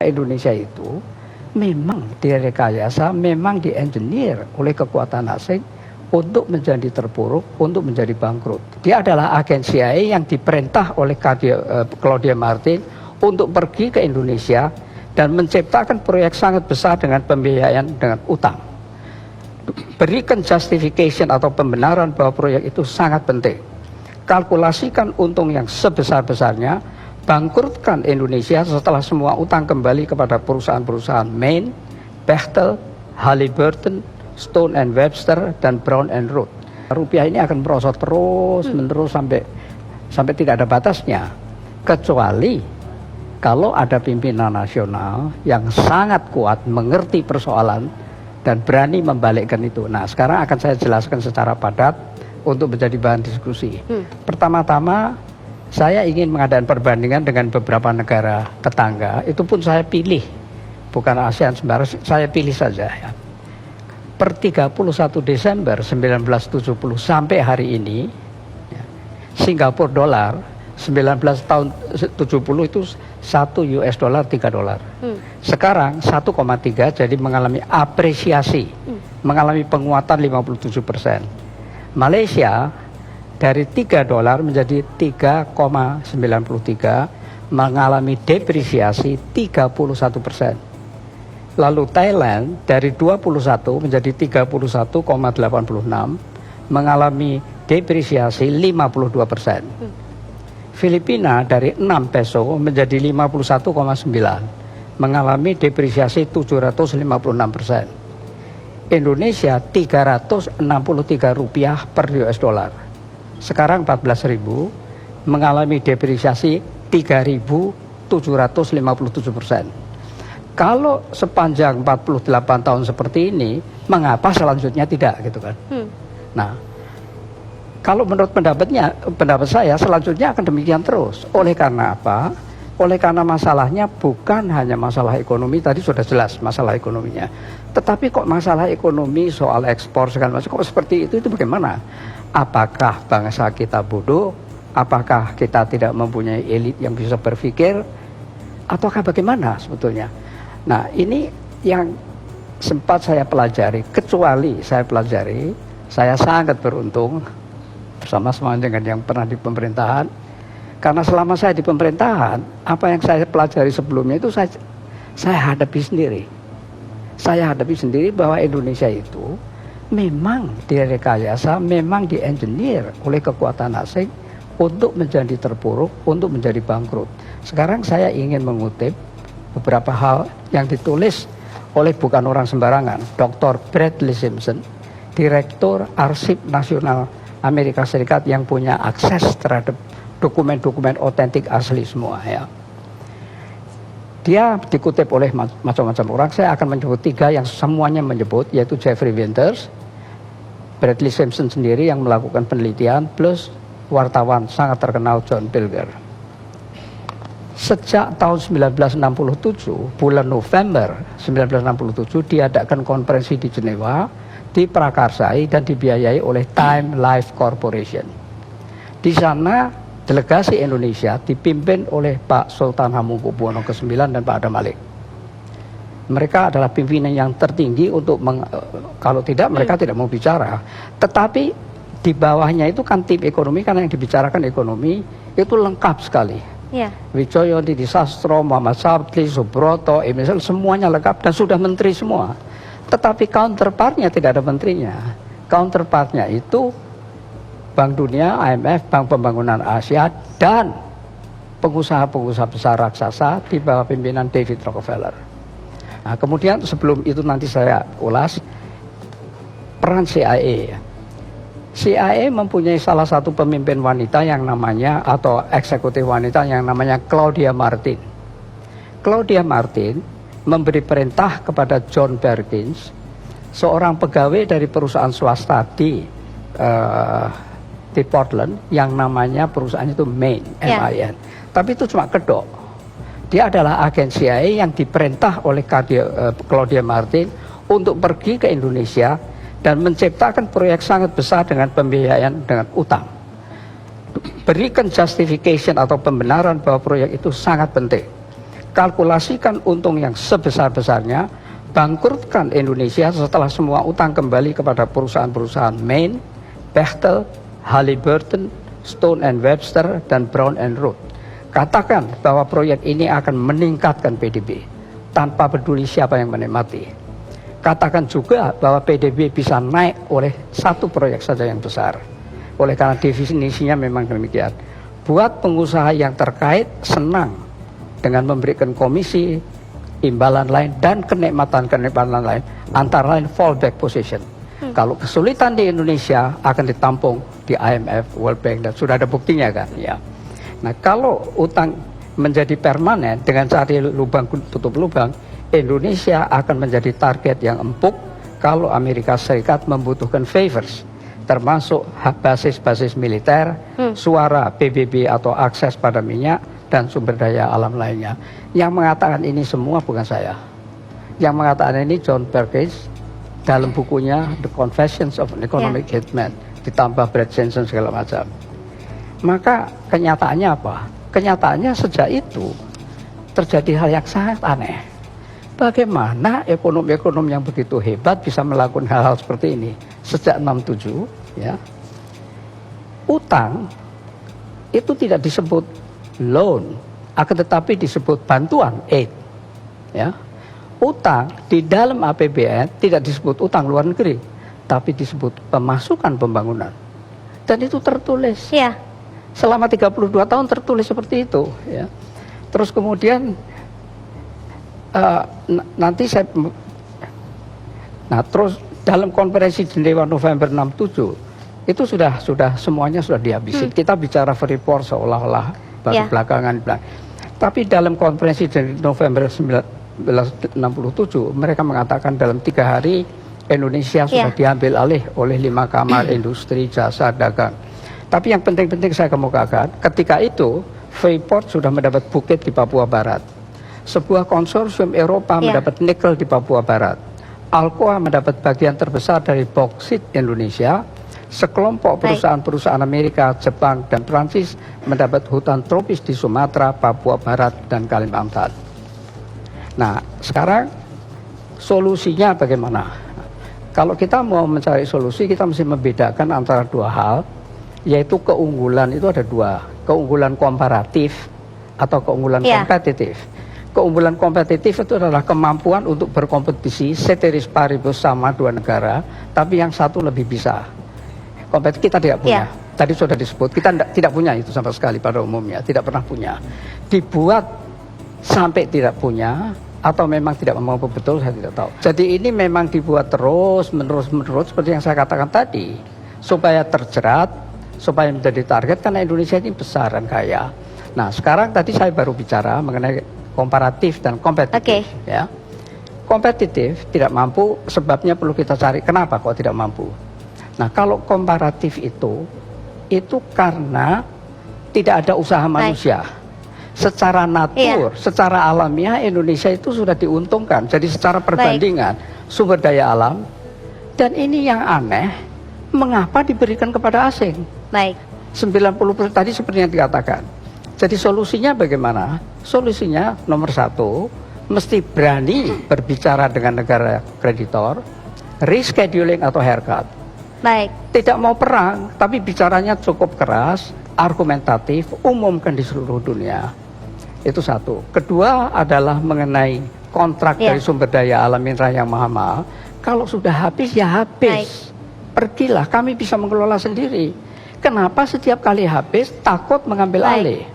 Indonesia itu memang direkayasa, memang di-engineer oleh kekuatan asing untuk menjadi terpuruk, untuk menjadi bangkrut. Dia adalah agen CIA yang diperintah oleh Claudia Martin untuk pergi ke Indonesia dan menciptakan proyek sangat besar dengan pembiayaan dengan utang. Berikan justification atau pembenaran bahwa proyek itu sangat penting. Kalkulasikan untung yang sebesar-besarnya, bangkrutkan Indonesia setelah semua utang kembali kepada perusahaan-perusahaan Main, Bechtel, Halliburton, Stone and Webster, dan Brown and Root. Rupiah ini akan merosot terus menerus sampai tidak ada batasnya, kecuali kalau ada pimpinan nasional yang sangat kuat mengerti persoalan dan berani membalikkan itu. Nah, sekarang akan saya jelaskan secara padat untuk menjadi bahan diskusi. Pertama-tama, saya ingin mengadakan perbandingan dengan beberapa negara tetangga. Itu pun saya pilih, bukan ASEAN sembarang, saya pilih saja ya. Per 31 Desember 1970 sampai hari ini, ya, Singapura dolar 19 tahun 70 itu 1 US dollar 3 dolar. Sekarang 1,3, jadi mengalami apresiasi, mengalami penguatan 57%. Malaysia dari 3 dolar menjadi 3,93, mengalami depresiasi 31%. Lalu Thailand dari 21 menjadi 31,86, mengalami depresiasi 52%. Filipina dari 6 peso menjadi 51,9, mengalami depresiasi 756%. Indonesia 363 rupiah per US dollar. Sekarang 14.000, mengalami depresiasi 3.757%. Kalau sepanjang 48 tahun seperti ini, mengapa selanjutnya tidak, gitu kan? Nah, kalau menurut pendapat saya selanjutnya akan demikian terus. Oleh karena apa? Oleh karena masalahnya bukan hanya masalah ekonomi, tadi sudah jelas masalah ekonominya. Tetapi kok masalah ekonomi soal ekspor segala macam kok seperti itu bagaimana? Apakah bangsa kita bodoh? Apakah kita tidak mempunyai elit yang bisa berpikir? Ataukah bagaimana sebetulnya? Nah, ini yang sempat saya pelajari, kecuali saya pelajari, saya sangat beruntung bersama-sama dengan yang pernah di pemerintahan. Karena selama saya di pemerintahan, apa yang saya pelajari sebelumnya itu saya hadapi sendiri. Saya hadapi sendiri bahwa Indonesia itu memang direkayasa, memang di-engineer oleh kekuatan asing untuk menjadi terpuruk, untuk menjadi bangkrut. Sekarang saya ingin mengutip beberapa hal yang ditulis oleh bukan orang sembarangan, Dr. Bradley Simpson, Direktur Arsip Nasional Amerika Serikat yang punya akses terhadap dokumen-dokumen otentik asli semua ya. Dia dikutip oleh macam-macam orang, saya akan menyebut 3 yang semuanya menyebut, yaitu Jeffrey Winters, Bradley Simpson sendiri yang melakukan penelitian, plus wartawan sangat terkenal John Pilger. Sejak tahun 1967, bulan November 1967 diadakan konferensi di Jenewa, diprakarsai dan dibiayai oleh Time Life Corporation. Di sana delegasi Indonesia dipimpin oleh Pak Sultan Hamengkubuwono ke-9 dan Pak Adam Malik. Mereka adalah pimpinan yang tertinggi untuk kalau tidak mereka tidak mau bicara. Tetapi di bawahnya itu kan tim ekonomi, karena yang dibicarakan ekonomi itu lengkap sekali. Wijoyo, Didi Sastro, Muhammad Sabti, Subroto, Emil, semuanya lengkap dan sudah menteri semua. Tetapi counterpartnya tidak ada menterinya. Counterpartnya itu Bank Dunia, IMF, Bank Pembangunan Asia, dan pengusaha-pengusaha besar raksasa di bawah pimpinan David Rockefeller. Nah, kemudian sebelum itu nanti saya ulas peran CIA. CIA mempunyai salah satu pemimpin wanita yang namanya, atau eksekutif wanita yang namanya Claudia Martin. Claudia Martin memberi perintah kepada John Perkins, seorang pegawai dari perusahaan swasta di Portland, yang namanya perusahaan itu Main, MIN. Tapi itu cuma kedok. Dia adalah agen CIA yang diperintah oleh Claudia Martin untuk pergi ke Indonesia dan menciptakan proyek sangat besar dengan pembiayaan dengan utang. Berikan justification atau pembenaran bahwa proyek itu sangat penting. kalkulasikan untung yang sebesar-besarnya, bangkrutkan Indonesia setelah semua utang kembali kepada perusahaan-perusahaan Main, Bechtel, Halliburton, Stone and Webster, dan Brown and Root. Katakan bahwa proyek ini akan meningkatkan PDB tanpa peduli siapa yang menikmati. Katakan juga bahwa PDB bisa naik oleh satu proyek saja yang besar. Oleh karena definisinya memang demikian. Buat pengusaha yang terkait senang dengan memberikan komisi, imbalan lain, dan kenikmatan-kenikmatan lain, antara lain fallback position. Kalau kesulitan di Indonesia akan ditampung di IMF, World Bank, dan sudah ada buktinya kan. Ya. Nah kalau utang menjadi permanen dengan cari lubang tutup lubang, Indonesia akan menjadi target yang empuk kalau Amerika Serikat membutuhkan favors, termasuk basis-basis militer, suara PBB atau akses pada minyak, dan sumber daya alam lainnya. Yang mengatakan ini semua bukan saya. Yang mengatakan ini John Perkins dalam bukunya The Confessions of an Economic Hitman, ditambah Brad Jensen segala macam. Maka kenyataannya apa? Kenyataannya sejak itu terjadi hal yang sangat aneh. Bagaimana ekonom-ekonom yang begitu hebat bisa melakukan hal-hal seperti ini? Sejak 67, ya, utang itu tidak disebut loan, akan tetapi disebut bantuan, aid. Ya. Utang di dalam APBN tidak disebut utang luar negeri, tapi disebut pemasukan pembangunan. Dan itu tertulis. Ya. Selama 32 tahun tertulis seperti itu. Ya. Terus kemudian nanti saya, nah terus dalam konferensi Jenewa November 67 itu sudah semuanya sudah dihabisin. Kita bicara Freeport seolah-olah baru belakangan. Tapi dalam konferensi November 1967 mereka mengatakan dalam 3 hari Indonesia sudah diambil alih oleh 5 kamar industri, jasa, dagang. Tapi yang penting-penting saya kemukakan, ketika itu Freeport sudah mendapat bukit di Papua Barat. Sebuah konsorsium Eropa mendapat nikel di Papua Barat. Alcoa mendapat bagian terbesar dari boksit Indonesia. Sekelompok perusahaan-perusahaan Amerika, Jepang, dan Prancis mendapat hutan tropis di Sumatera, Papua Barat, dan Kalimantan. Nah, sekarang solusinya bagaimana? Kalau kita mau mencari solusi, kita mesti membedakan antara 2 hal, yaitu keunggulan itu ada 2, keunggulan komparatif atau keunggulan kompetitif. Keunggulan kompetitif itu adalah kemampuan untuk berkompetisi ceteris paribus sama 2 negara, tapi yang satu lebih bisa. Kompetitif kita tidak punya. Tadi sudah disebut, kita tidak punya itu sama sekali pada umumnya, tidak pernah punya. Dibuat sampai tidak punya, atau memang tidak mampu betul, saya tidak tahu. Jadi ini memang dibuat terus, menerus, seperti yang saya katakan tadi, supaya terjerat, supaya menjadi target, karena Indonesia ini besar dan kaya. Nah sekarang tadi saya baru bicara mengenai komparatif dan kompetitif. Ya. Kompetitif tidak mampu, sebabnya perlu kita cari kenapa kok tidak mampu. Nah kalau komparatif itu karena tidak ada usaha manusia. Secara natur, secara alamiah Indonesia itu sudah diuntungkan. Jadi secara perbandingan sumber daya alam, dan ini yang aneh, mengapa diberikan kepada asing? 90% tadi seperti yang dikatakan. Jadi solusinya bagaimana? Solusinya nomor 1, mesti berani berbicara dengan negara kreditor, rescheduling atau haircut. Tidak mau perang, tapi bicaranya cukup keras, argumentatif, umumkan di seluruh dunia. Itu 1. Kedua adalah mengenai kontrak dari sumber daya alam mineral yang mahal. Kalau sudah habis ya habis. Pergilah, kami bisa mengelola sendiri. Kenapa setiap kali habis takut mengambil alih?